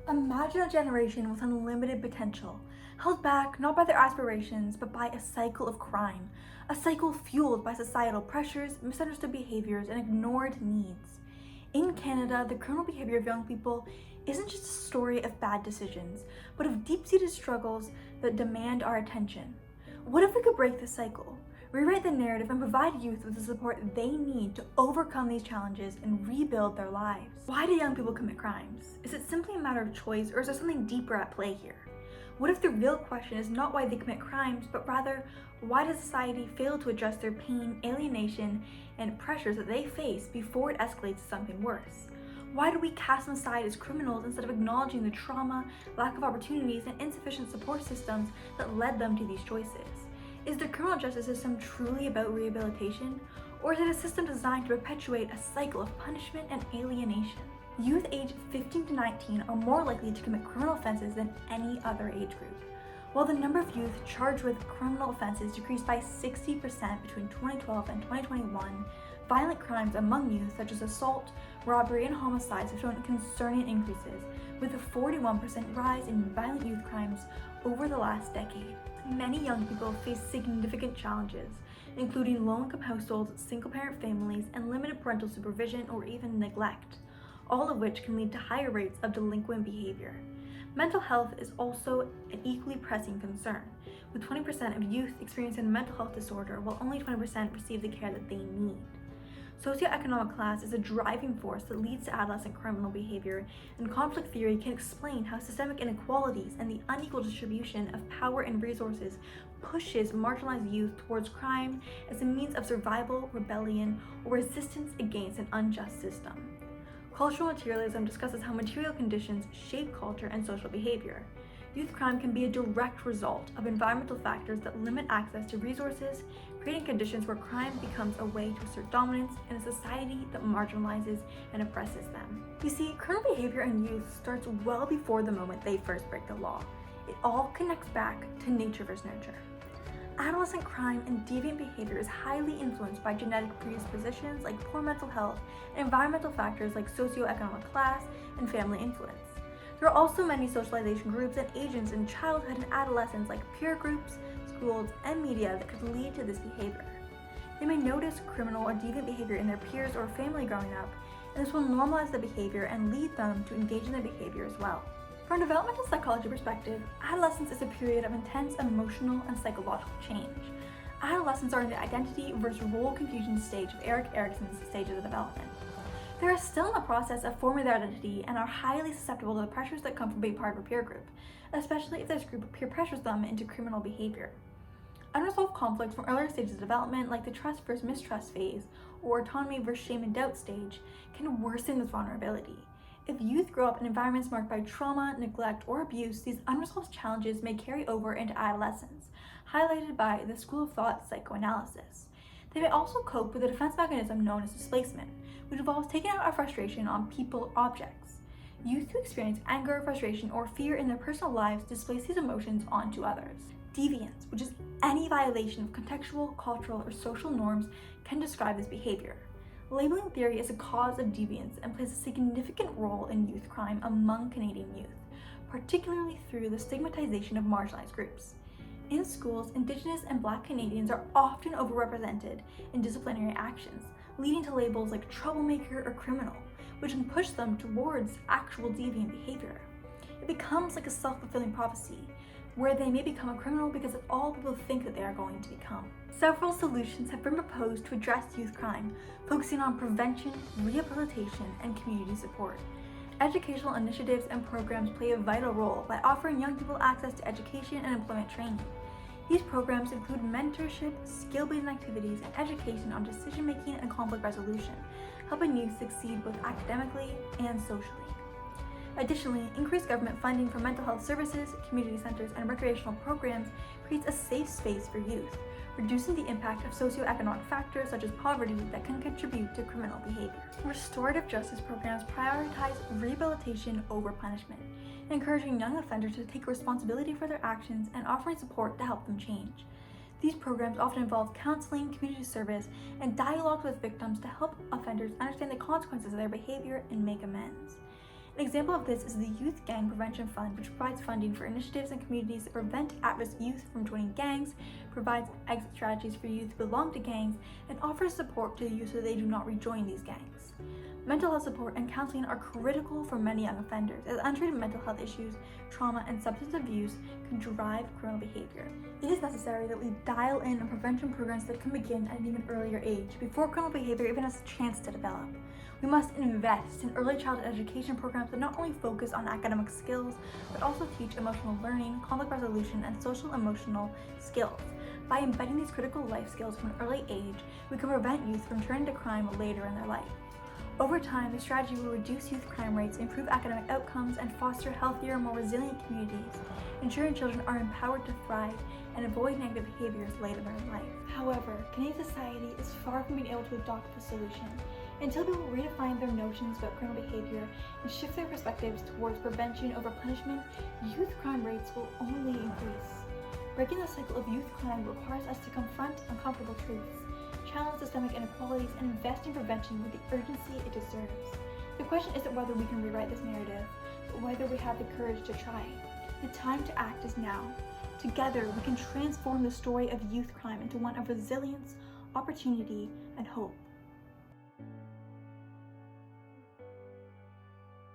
Imagine a generation with unlimited potential, held back not by their aspirations, but by a cycle of crime, a cycle fueled by societal pressures, misunderstood behaviors, and ignored needs. In Canada, the criminal behavior of young people isn't just a story of bad decisions, but of deep-seated struggles that demand our attention. What if we could break this cycle, rewrite the narrative, and provide youth with the support they need to overcome these challenges and rebuild their lives? Why do young people commit crimes? Is it simply a matter of choice, or is there something deeper at play here? What if the real question is not why they commit crimes, but rather, why does society fail to address their pain, alienation, and pressures that they face before it escalates to something worse? Why do we cast them aside as criminals instead of acknowledging the trauma, lack of opportunities, and insufficient support systems that led them to these choices? Is the criminal justice system truly about rehabilitation, or is it a system designed to perpetuate a cycle of punishment and alienation? Youth aged 15 to 19 are more likely to commit criminal offenses than any other age group. While the number of youth charged with criminal offenses decreased by 60% between 2012 and 2021, violent crimes among youth such as assault, robbery, and homicides have shown concerning increases, with a 41% rise in violent youth crimes over the last decade. Many young people face significant challenges, including low-income households, single-parent families, and limited parental supervision or even neglect, all of which can lead to higher rates of delinquent behavior. Mental health is also an equally pressing concern, with 20% of youth experiencing a mental health disorder while only 20% receive the care that they need. Socioeconomic class is a driving force that leads to adolescent criminal behavior, and conflict theory can explain how systemic inequalities and the unequal distribution of power and resources pushes marginalized youth towards crime as a means of survival, rebellion, or resistance against an unjust system. Cultural materialism discusses how material conditions shape culture and social behavior. Youth crime can be a direct result of environmental factors that limit access to resources, creating conditions where crime becomes a way to assert dominance in a society that marginalizes and oppresses them. You see, criminal behavior in youth starts well before the moment they first break the law. It all connects back to nature versus nurture. Adolescent crime and deviant behavior is highly influenced by genetic predispositions like poor mental health and environmental factors like socioeconomic class and family influence. There are also many socialization groups and agents in childhood and adolescence like peer groups, schools, and media that could lead to this behavior. They may notice criminal or deviant behavior in their peers or family growing up, and this will normalize the behavior and lead them to engage in the behavior as well. From a developmental psychology perspective, adolescence is a period of intense emotional and psychological change. Adolescents are in the identity versus role confusion stage of Erik Erikson's stages of development. They are still in the process of forming their identity and are highly susceptible to the pressures that come from being part of a peer group, especially if this group peer pressures them into criminal behavior. Unresolved conflicts from earlier stages of development, like the trust versus mistrust phase or autonomy versus shame and doubt stage, can worsen this vulnerability. If youth grow up in environments marked by trauma, neglect, or abuse, these unresolved challenges may carry over into adolescence, highlighted by the school of thought psychoanalysis. They may also cope with a defense mechanism known as displacement, which involves taking out our frustration on people or objects. Youth who experience anger, frustration, or fear in their personal lives displace these emotions onto others. Deviance, which is any violation of contextual, cultural, or social norms, can describe this behavior. Labeling theory is a cause of deviance and plays a significant role in youth crime among Canadian youth, particularly through the stigmatization of marginalized groups. In schools, Indigenous and Black Canadians are often overrepresented in disciplinary actions, leading to labels like troublemaker or criminal, which can push them towards actual deviant behavior. It becomes like a self-fulfilling prophecy, where they may become a criminal because of all people think that they are going to become. Several solutions have been proposed to address youth crime, focusing on prevention, rehabilitation, and community support. Educational initiatives and programs play a vital role by offering young people access to education and employment training. These programs include mentorship, skill-building activities, and education on decision-making and conflict resolution, helping youth succeed both academically and socially. Additionally, increased government funding for mental health services, community centers, and recreational programs creates a safe space for youth, reducing the impact of socioeconomic factors such as poverty that can contribute to criminal behavior. Restorative justice programs prioritize rehabilitation over punishment, encouraging young offenders to take responsibility for their actions and offering support to help them change. These programs often involve counseling, community service, and dialogue with victims to help offenders understand the consequences of their behavior and make amends. An example of this is the Youth Gang Prevention Fund, which provides funding for initiatives in communities that prevent at-risk youth from joining gangs, provides exit strategies for youth who belong to gangs, and offers support to the youth so they do not rejoin these gangs. Mental health support and counseling are critical for many young offenders, as untreated mental health issues, trauma, and substance abuse can drive criminal behavior. It is necessary that we dial in on prevention programs that can begin at an even earlier age, before criminal behavior even has a chance to develop. We must invest in early childhood education programs that not only focus on academic skills, but also teach emotional learning, conflict resolution, and social-emotional skills. By embedding these critical life skills from an early age, we can prevent youth from turning to crime later in their life. Over time, this strategy will reduce youth crime rates, improve academic outcomes, and foster healthier, more resilient communities, ensuring children are empowered to thrive and avoid negative behaviors later in life. However, Canadian society is far from being able to adopt the solution. Until people redefine their notions about criminal behavior and shift their perspectives towards prevention over punishment, youth crime rates will only increase. Breaking the cycle of youth crime requires us to confront uncomfortable truths, challenge systemic inequalities, and invest in prevention with the urgency it deserves. The question isn't whether we can rewrite this narrative, but whether we have the courage to try. The time to act is now. Together, we can transform the story of youth crime into one of resilience, opportunity, and hope.